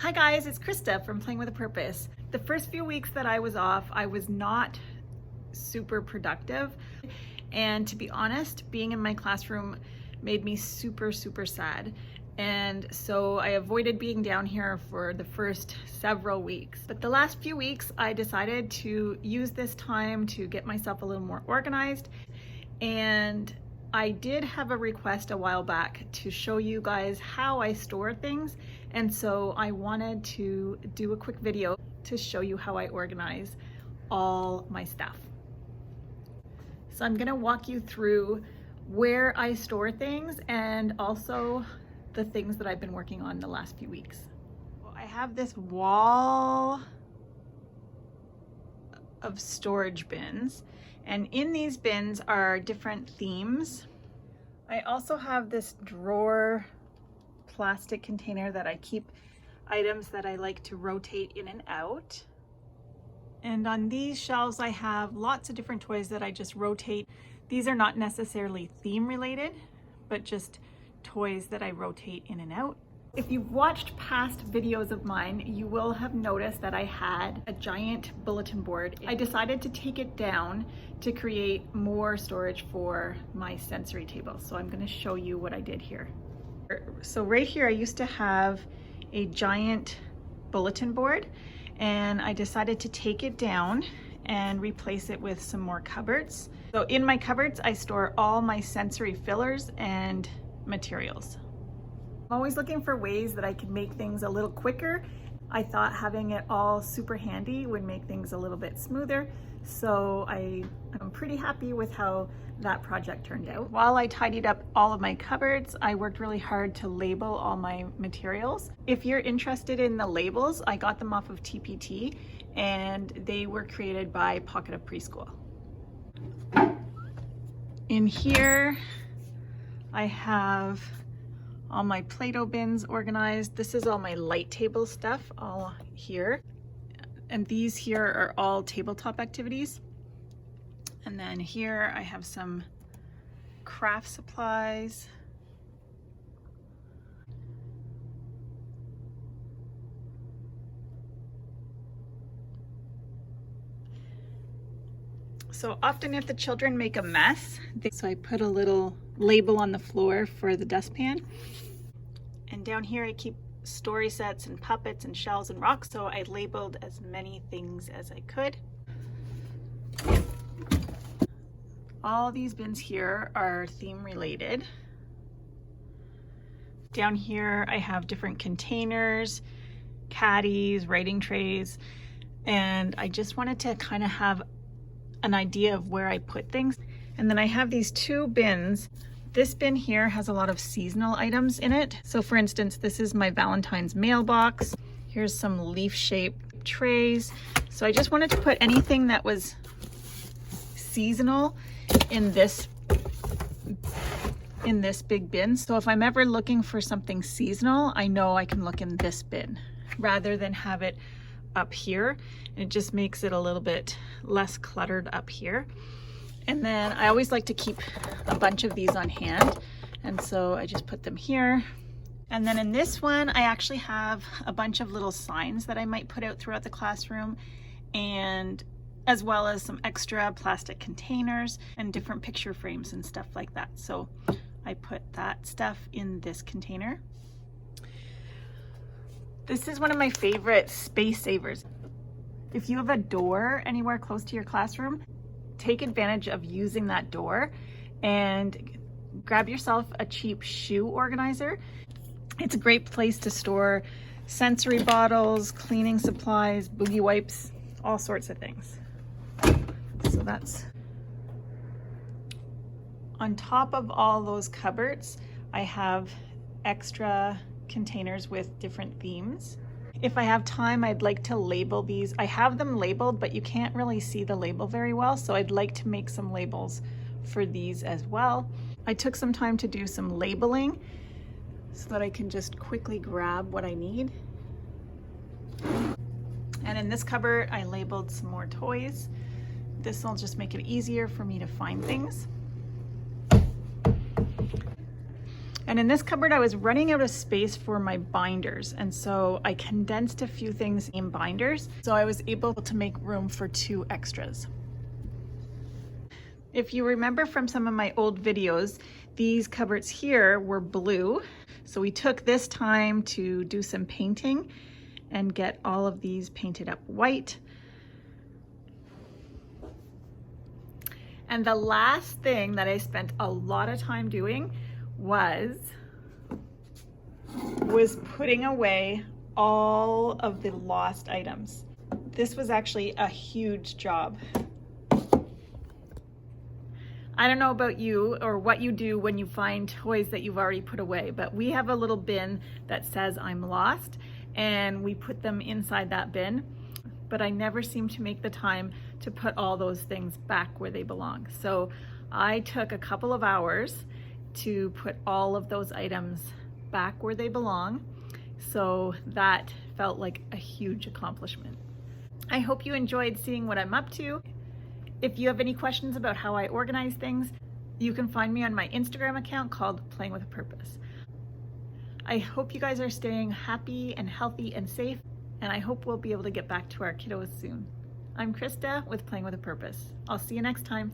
Hi guys, it's Krista from Playing with a Purpose. The first few weeks that I was off, I was not super productive. And to be honest, being in my classroom made me super sad. And so I avoided being down here for the first several weeks. But the last few weeks, I decided to use this time to get myself a little more organized. And I did have a request a while back to show you guys how I store things. And so I wanted to do a quick video to show you how I organize all my stuff. So I'm gonna walk you through where I store things and also the things that I've been working on the last few weeks. Well, I have this wall of storage bins, and in these bins are different themes. I also have this drawer plastic container that I keep items that I like to rotate in and out. And on these shelves I have lots of different toys that I just rotate. These are not necessarily theme related, but just toys that I rotate in and out. If you've watched past videos of mine, you will have noticed that I had a giant bulletin board. I decided to take it down to create more storage for my sensory table. So I'm going to show you what I did here. So right here, I used to have a giant bulletin board, and I decided to take it down and replace it with some more cupboards. So in my cupboards, I store all my sensory fillers and materials. I'm always looking for ways that I could make things a little quicker. I thought having it all super handy would make things a little bit smoother. So I'm pretty happy with how that project turned out. While I tidied up all of my cupboards, I worked really hard to label all my materials. If you're interested in the labels, I got them off of TPT and they were created by Pocket of Preschool. In here, I have all my Play-Doh bins organized. This is all my light table stuff all here. And these here are all tabletop activities. And then here I have some craft supplies. So often if the children make a mess, so I put a little label on the floor for the dustpan. And down here I keep story sets and puppets and shells and rocks, so I labeled as many things as I could. All these bins here are theme related. Down here I have different containers, caddies, writing trays, and I just wanted to kind of have an idea of where I put things. And then I have these two bins. This bin here has a lot of seasonal items in it. So for instance, this is my Valentine's mailbox. Here's some leaf-shaped trays. So I just wanted to put anything that was seasonal in this big bin. So if I'm ever looking for something seasonal, I know I can look in this bin rather than have it up here. It just makes it a little bit less cluttered up here. And then I always like to keep a bunch of these on hand, and so I just put them here. And then in this one I actually have a bunch of little signs that I might put out throughout the classroom, and as well as some extra plastic containers and different picture frames and stuff like that. So I put that stuff in this container. This is one of my favorite space savers. If you have a door anywhere close to your classroom, take advantage of using that door and grab yourself a cheap shoe organizer. It's a great place to store sensory bottles, cleaning supplies, boogie wipes, all sorts of things. So that's on top of all those cupboards. I have extra containers with different themes. If I have time, I'd like to label these. I have them labeled, but you can't really see the label very well, so I'd like to make some labels for these as well. I took some time to do some labeling so that I can just quickly grab what I need. And in this cupboard, I labeled some more toys. This will just make it easier for me to find things. And in this cupboard, I was running out of space for my binders. And so I condensed a few things in binders. So I was able to make room for 2 extras. If you remember from some of my old videos, these cupboards here were blue. So we took this time to do some painting and get all of these painted up white. And the last thing that I spent a lot of time doing was putting away all of the lost items. This was actually a huge job. I don't know about you or what you do when you find toys that you've already put away, but we have a little bin that says I'm lost, and we put them inside that bin, but I never seem to make the time to put all those things back where they belong. So I took a couple of hours to put all of those items back where they belong. So that felt like a huge accomplishment. I hope you enjoyed seeing what I'm up to. If you have any questions about how I organize things, you can find me on my Instagram account called Playing with a Purpose. I hope you guys are staying happy and healthy and safe, and I hope we'll be able to get back to our kiddos soon. I'm Krista with Playing with a Purpose. I'll see you next time.